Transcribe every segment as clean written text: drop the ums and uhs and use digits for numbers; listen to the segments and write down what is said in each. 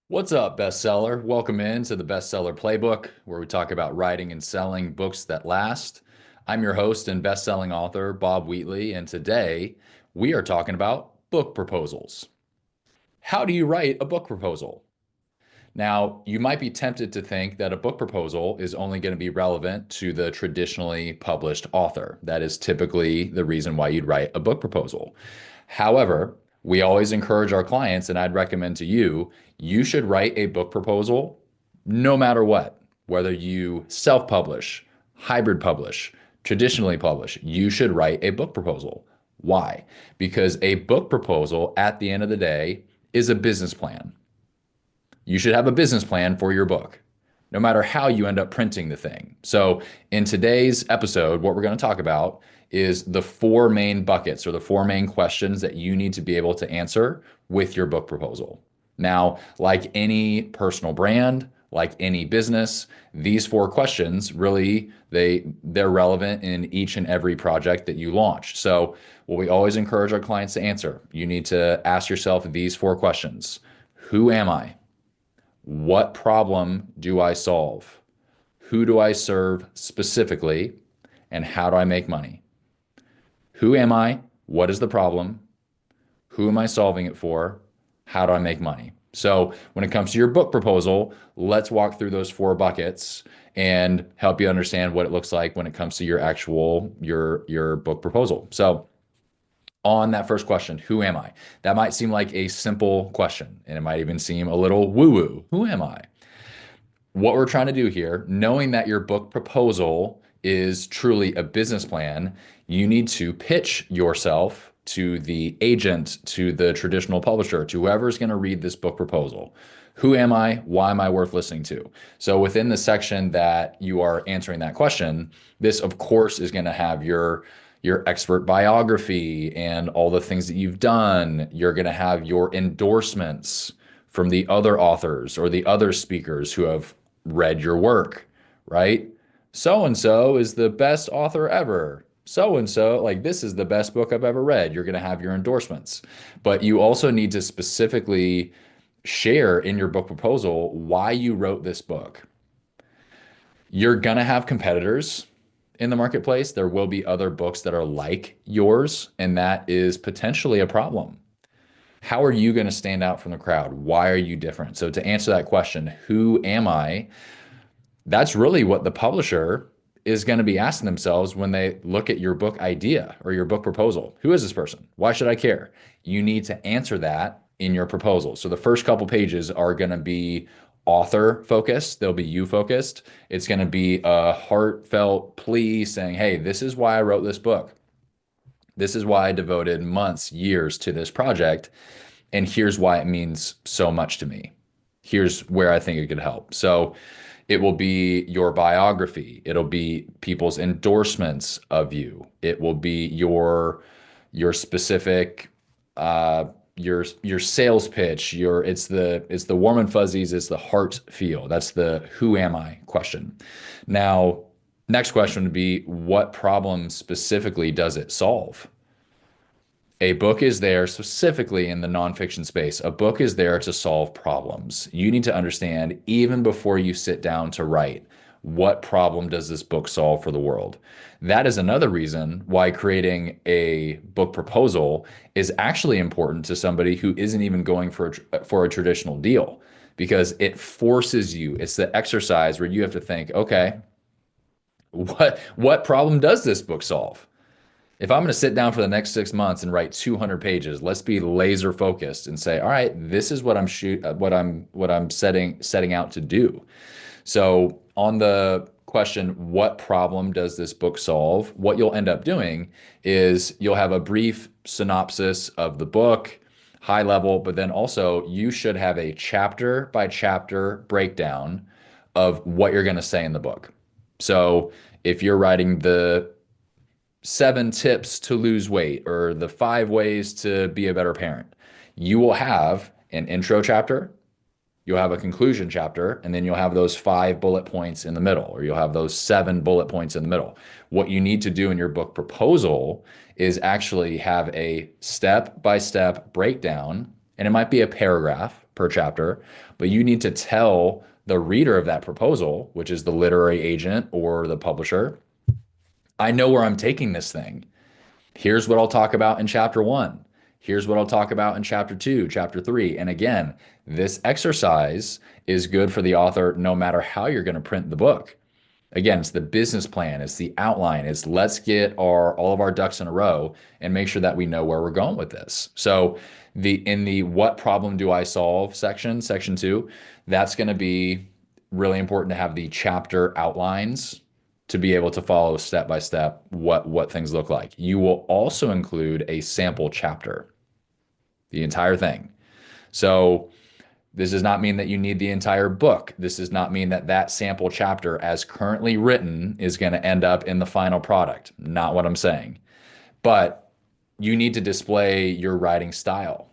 What's up, bestseller? Welcome in to the Bestseller Playbook, where we talk about writing and selling books that last. I'm your host and best-selling author, Bob Wheatley, and today we are talking about book proposals. How do you write a book proposal? Now, you might be tempted to think that a book proposal is only going to be relevant to the traditionally published author. That is typically the reason why you'd write a book proposal. However, we always encourage our clients, and I'd recommend to you, you should write a book proposal no matter what, whether you self-publish, hybrid publish, traditionally publish, you should write a book proposal. Why? Because a book proposal at the end of the day is a business plan. You should have a business plan for your book, no matter how you end up printing the thing. So, in today's episode, what we're going to talk about is the four main buckets or the four main questions that you need to be able to answer with your book proposal. Now, like any personal brand, like any business, these four questions really they're relevant in each and every project that you launch. So, what we always encourage our clients to answer, you need to ask yourself these four questions. Who am I? What problem do I solve? Who do I serve specifically? And how do I make money? Who am I? What is the problem? Who am I solving it for? How do I make money? So when it comes to your book proposal, let's walk through those four buckets and help you understand what it looks like when it comes to your actual your book proposal. So on that first question, who am I? That might seem like a simple question, and it might even seem a little woo-woo. Who am I? What we're trying to do here, knowing that your book proposal is truly a business plan, you need to pitch yourself to the agent, to the traditional publisher, to whoever's going to read this book proposal. Who am I? Why am I worth listening to? So within the section that you are answering that question, this of course is going to have your expert biography and all the things that you've done. You're going to have your endorsements from the other authors or the other speakers who have read your work, right? So and so is the best author ever. So and so, like, this is the best book I've ever read. You're going to have your endorsements. But you also need to specifically share in your book proposal why you wrote this book. You're going to have competitors in the marketplace. There will be other books that are like yours, and that is potentially a problem. How are you going to stand out from the crowd? Why are you different? So, to answer that question, who am I? That's really what the publisher is going to be asking themselves when they look at your book idea or your book proposal. Who is this person? Why should I care? You need to answer that in your proposal. So the first couple pages are going to be author focused. They'll be you focused. It's going to be a heartfelt plea saying, hey, this is why I wrote this book. This is why I devoted months, years to this project. And here's why it means so much to me. Here's where I think it could help. So it will be your biography. It'll be people's endorsements of you. It will be your specific your sales pitch. It's the warm and fuzzies. It's the heart feel. That's the who am I question. Now, next question would be what problem specifically does it solve? A book is there specifically in the nonfiction space. A book is there to solve problems. You need to understand, even before you sit down to write, what problem does this book solve for the world? That is another reason why creating a book proposal is actually important to somebody who isn't even going for a traditional deal, because it forces you. It's the exercise where you have to think, okay, what problem does this book solve? If I'm going to sit down for the next 6 months and write 200 pages, let's be laser focused and say, all right, this is what I'm setting out to do. So on the question, what problem does this book solve? What you'll end up doing is you'll have a brief synopsis of the book, high level, but then also you should have a chapter by chapter breakdown of what you're going to say in the book. So if you're writing the 7 tips to lose weight or the 5 ways to be a better parent, you will have an intro chapter, you'll have a conclusion chapter, and then you'll have those 5 bullet points in the middle, or you'll have those 7 bullet points in the middle. What you need to do in your book proposal is actually have a step-by-step breakdown, and it might be a paragraph, per chapter, but you need to tell the reader of that proposal, which is the literary agent or the publisher, I know where I'm taking this thing. Here's what I'll talk about in chapter one. Here's what I'll talk about in chapter two, chapter three. And again, this exercise is good for the author no matter how you're going to print the book. Again, it's the business plan, it's the outline, it's let's get all of our ducks in a row and make sure that we know where we're going with this. So in the what problem do I solve section two, that's going to be really important to have the chapter outlines to be able to follow step by step what things look like. You will also include a sample chapter, the entire thing. So this does not mean that you need the entire book. This does not mean that that sample chapter as currently written is going to end up in the final product. Not what I'm saying. But you need to display your writing style.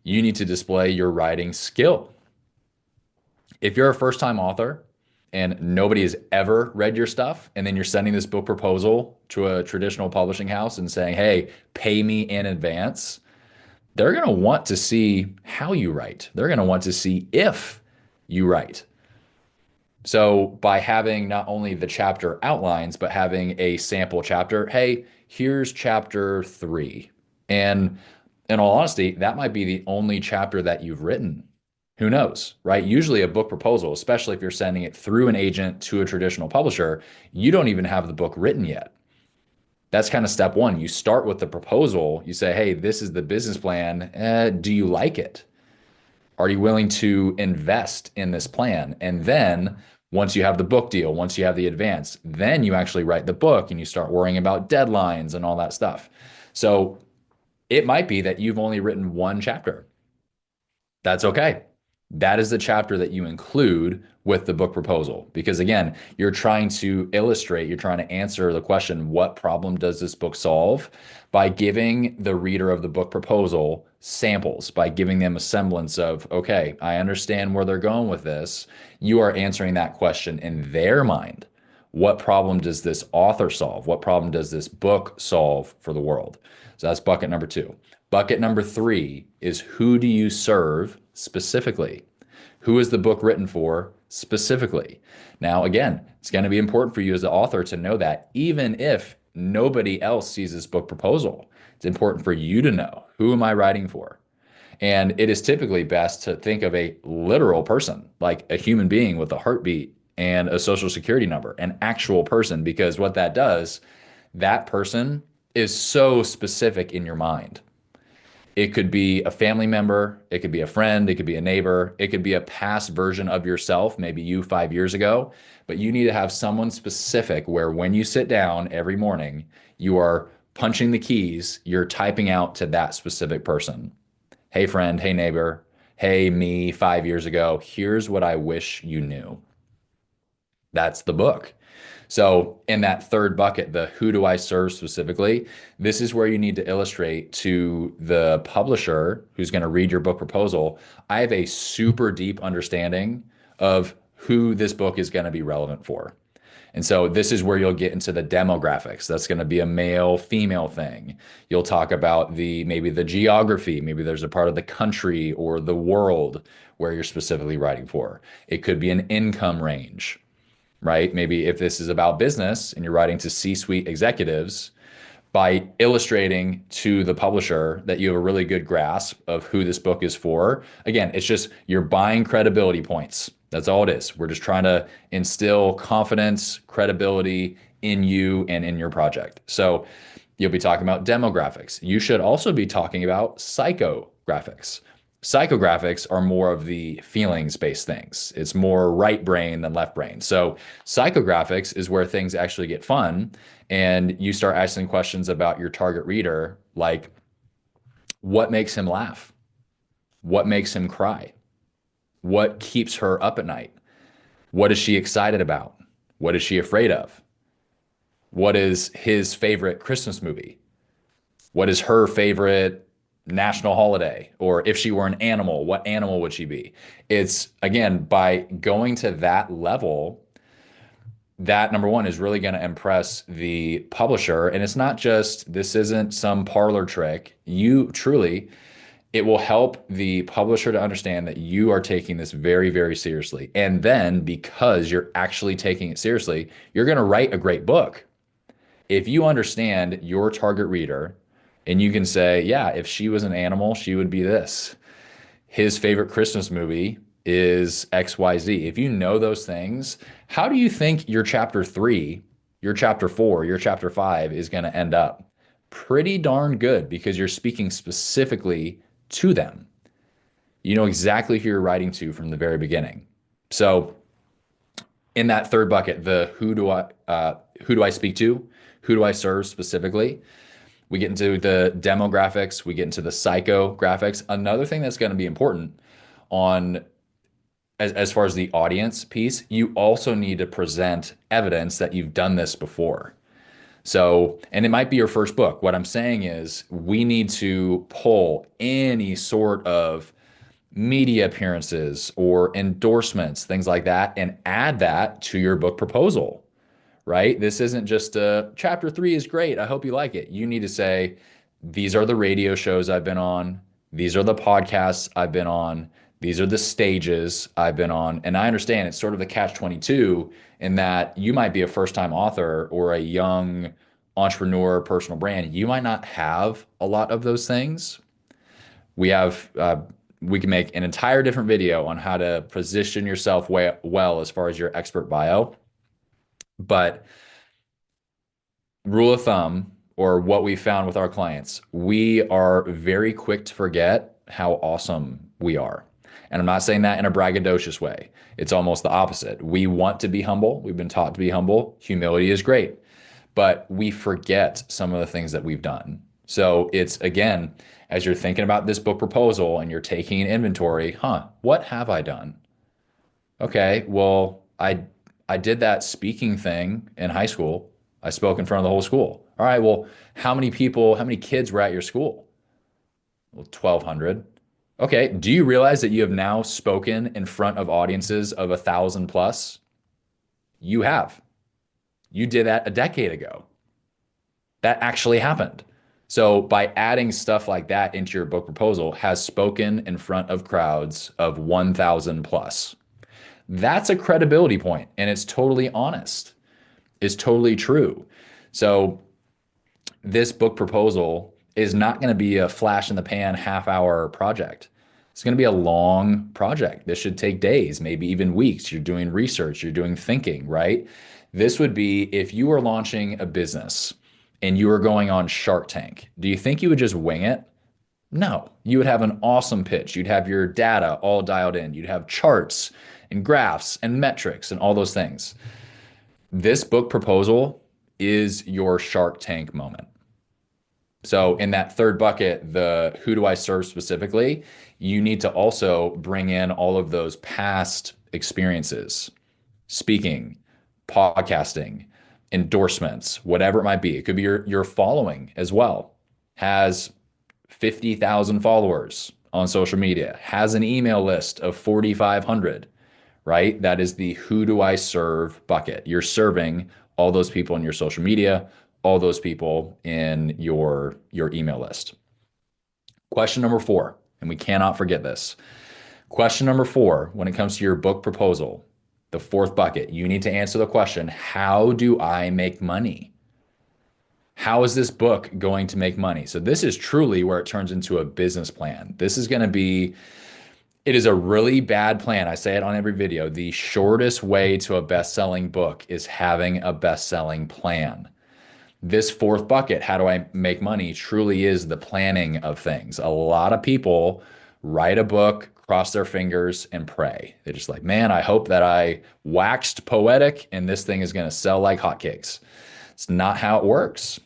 You need to display your writing skill. If you're a first-time author and nobody has ever read your stuff, and then you're sending this book proposal to a traditional publishing house and saying, hey, pay me in advance, they're going to want to see how you write. They're going to want to see if you write. So by having not only the chapter outlines, but having a sample chapter, hey, here's chapter three. And in all honesty, that might be the only chapter that you've written. Who knows, right? Usually a book proposal, especially if you're sending it through an agent to a traditional publisher, you don't even have the book written yet. That's kind of step one. You start with the proposal. You say, hey, this is the business plan. Do you like it? Are you willing to invest in this plan? And then once you have the book deal, once you have the advance, then you actually write the book and you start worrying about deadlines and all that stuff. So it might be that you've only written one chapter. That's okay. That is the chapter that you include with the book proposal. Because again, you're trying to illustrate, you're trying to answer the question, what problem does this book solve? By giving the reader of the book proposal samples, by giving them a semblance of, okay, I understand where they're going with this. You are answering that question in their mind. What problem does this author solve? What problem does this book solve for the world? So that's bucket number two. Bucket number three is who do you serve specifically? Who is the book written for specifically? Now, again, it's going to be important for you as the author to know that even if nobody else sees this book proposal, it's important for you to know, who am I writing for? And it is typically best to think of a literal person, like a human being with a heartbeat and a social security number, an actual person, because what that does, that person is so specific in your mind. It could be a family member, it could be a friend, it could be a neighbor, it could be a past version of yourself, maybe you 5 years ago, but you need to have someone specific where when you sit down every morning, you are punching the keys, you're typing out to that specific person. Hey friend, hey neighbor, hey me 5 years ago, here's what I wish you knew. That's the book. So in that third bucket, the who do I serve specifically, this is where you need to illustrate to the publisher who's going to read your book proposal, I have a super deep understanding of who this book is going to be relevant for. And so this is where you'll get into the demographics. That's going to be a male, female thing. You'll talk about maybe the geography. Maybe there's a part of the country or the world where you're specifically writing for. It could be an income range, right? Maybe if this is about business and you're writing to C-suite executives, by illustrating to the publisher that you have a really good grasp of who this book is for. Again, it's just you're buying credibility points. That's all it is. We're just trying to instill confidence, credibility in you and in your project. So you'll be talking about demographics. You should also be talking about psychographics. Psychographics are more of the feelings-based things. It's more right brain than left brain. So psychographics is where things actually get fun and you start asking questions about your target reader, like what makes him laugh? What makes him cry? What keeps her up at night? What is she excited about? What is she afraid of? What is his favorite Christmas movie? What is her favorite national holiday? Or if she were an animal, what animal would she be? It's, again, by going to that level, that number one is really going to impress the publisher. And it's not just, this isn't some parlor trick. You truly, It will help the publisher to understand that you are taking this very, very seriously. And then because you're actually taking it seriously, you're going to write a great book. If you understand your target reader and you can say, yeah, if she was an animal, she would be this. His favorite Christmas movie is XYZ. If you know those things, how do you think your chapter three, your chapter four, your chapter five is going to end up? Pretty darn good because you're speaking specifically to them. You know exactly who you're writing to from the very beginning. So in that third bucket, the who do I speak to? Who do I serve specifically? We get into the demographics, we get into the psychographics. Another thing that's going to be important on as far as the audience piece, you also need to present evidence that you've done this before. So, and it might be your first book. What I'm saying is we need to pull any sort of media appearances or endorsements, things like that, and add that to your book proposal, right? This isn't just a chapter three is great. I hope you like it. You need to say, these are the radio shows I've been on. These are the podcasts I've been on. These are the stages I've been on. And I understand it's sort of the catch 22 in that you might be a first time author or a young entrepreneur, personal brand. You might not have a lot of those things. We have, we can make an entire different video on how to position yourself well as far as your expert bio. But rule of thumb, or what we found with our clients, we are very quick to forget how awesome we are. And I'm not saying that in a braggadocious way. It's almost the opposite. We want to be humble. We've been taught to be humble. Humility is great, but we forget some of the things that we've done. So it's again, as you're thinking about this book proposal and you're taking an inventory, what have I done? Okay, well, I did that speaking thing in high school. I spoke in front of the whole school. All right, well, how many people, how many kids were at your school? Well, 1,200. Okay, do you realize that you have now spoken in front of audiences of 1,000 plus? You have. You did that a decade ago. That actually happened. So by adding stuff like that into your book proposal, has spoken in front of crowds of 1,000 plus. That's a credibility point, and it's totally honest. It's totally true. So this book proposal is not going to be a flash in the pan half-hour project. It's going to be a long project. This should take days, maybe even weeks. You're doing research, you're doing thinking, right? This would be if you were launching a business and you were going on Shark Tank. Do you think you would just wing it? No, you would have an awesome pitch. You'd have your data all dialed in. You'd have charts and graphs and metrics and all those things. This book proposal is your Shark Tank moment. So in that third bucket, the who do I serve specifically, you need to also bring in all of those past experiences, speaking, podcasting, endorsements, whatever it might be. It could be your following as well. Has 50,000 followers on social media, has an email list of 4,500, right? That is the who do I serve bucket. You're serving all those people in your social media, all those people in your email list. Question number 4, and we cannot forget this. Question number 4, when it comes to your book proposal, the fourth bucket, you need to answer the question, how do I make money? How is this book going to make money? So this is truly where it turns into a business plan. This is going to be, it is a really bad plan. I say it on every video. The shortest way to a best-selling book is having a best-selling plan. This fourth bucket, how do I make money, truly is the planning of things. A lot of people write a book, cross their fingers, and pray. They're just like, man, I hope that I waxed poetic and this thing is going to sell like hotcakes. It's not how it works.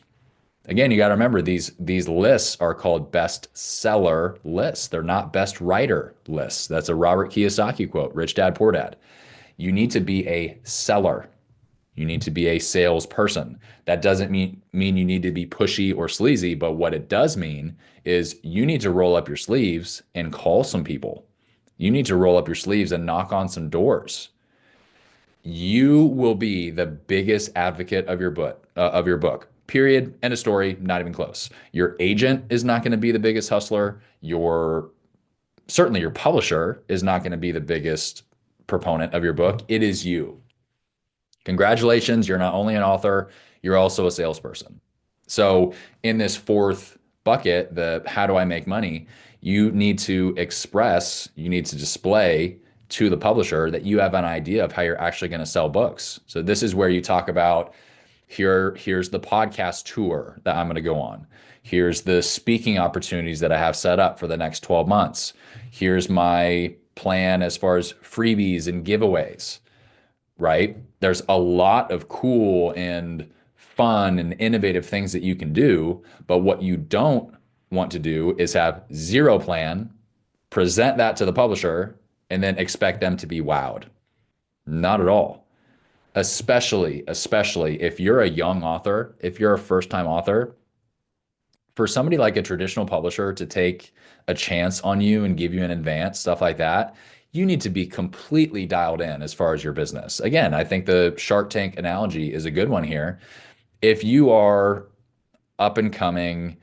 Again, you got to remember these lists are called bestseller lists. They're not best writer lists. That's a Robert Kiyosaki quote, Rich Dad, Poor Dad. You need to be a seller. You need to be a salesperson. That doesn't mean you need to be pushy or sleazy, but what it does mean is you need to roll up your sleeves and call some people. You need to roll up your sleeves and knock on some doors. You will be the biggest advocate of your book. Period. End of story. Not even close. Your agent is not going to be the biggest hustler. Certainly your publisher is not going to be the biggest proponent of your book. It is you. Congratulations, you're not only an author, you're also a salesperson. So in this fourth bucket, the how do I make money, you need to display to the publisher that you have an idea of how you're actually going to sell books. So this is where you talk about here's the podcast tour that I'm going to go on. Here's the speaking opportunities that I have set up for the next 12 months. Here's my plan as far as freebies and giveaways, right? There's a lot of cool and fun and innovative things that you can do, but what you don't want to do is have zero plan, present that to the publisher, and then expect them to be wowed. Not at all. Especially if you're a young author, if you're a first-time author, for somebody like a traditional publisher to take a chance on you and give you an advance, stuff like that, you need to be completely dialed in as far as your business. Again, I think the Shark Tank analogy is a good one here. If you are up and coming,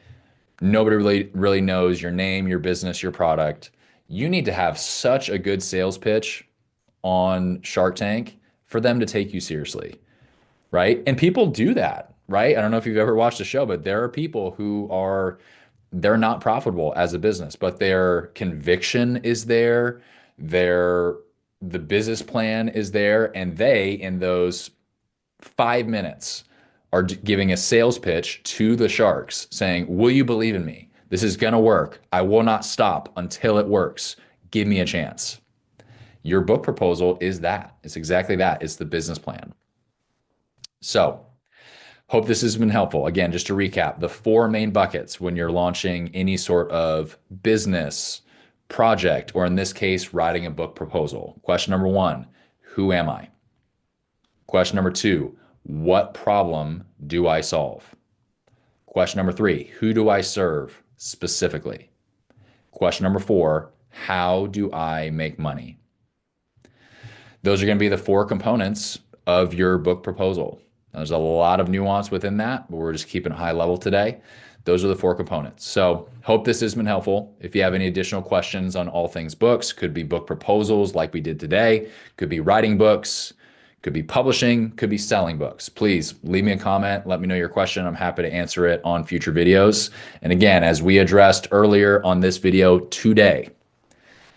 nobody really knows your name, your business, your product, you need to have such a good sales pitch on Shark Tank for them to take you seriously, right? And people do that, right? I don't know if you've ever watched the show, but there are people they're not profitable as a business, but their conviction is there, the business plan is there, and they, in those 5 minutes, are giving a sales pitch to the sharks saying, will you believe in me? This is going to work. I will not stop until it works. Give me a chance. Your book proposal is that. It's exactly that. It's the business plan. So, hope this has been helpful. Again, just to recap, the 4 main buckets when you're launching any sort of business, project, or in this case, writing a book proposal. Question number 1, who am I? Question number 2, what problem do I solve? Question number 3, who do I serve specifically? Question number 4, how do I make money? Those are going to be the 4 components of your book proposal. There's a lot of nuance within that, but we're just keeping it high level today. Those are the 4 components. So hope this has been helpful. If you have any additional questions on all things books, could be book proposals like we did today, could be writing books, could be publishing, could be selling books. Please leave me a comment. Let me know your question. I'm happy to answer it on future videos. And again, as we addressed earlier on this video today,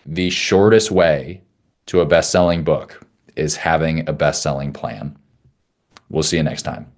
the shortest way to a best-selling book is having a best-selling plan. We'll see you next time.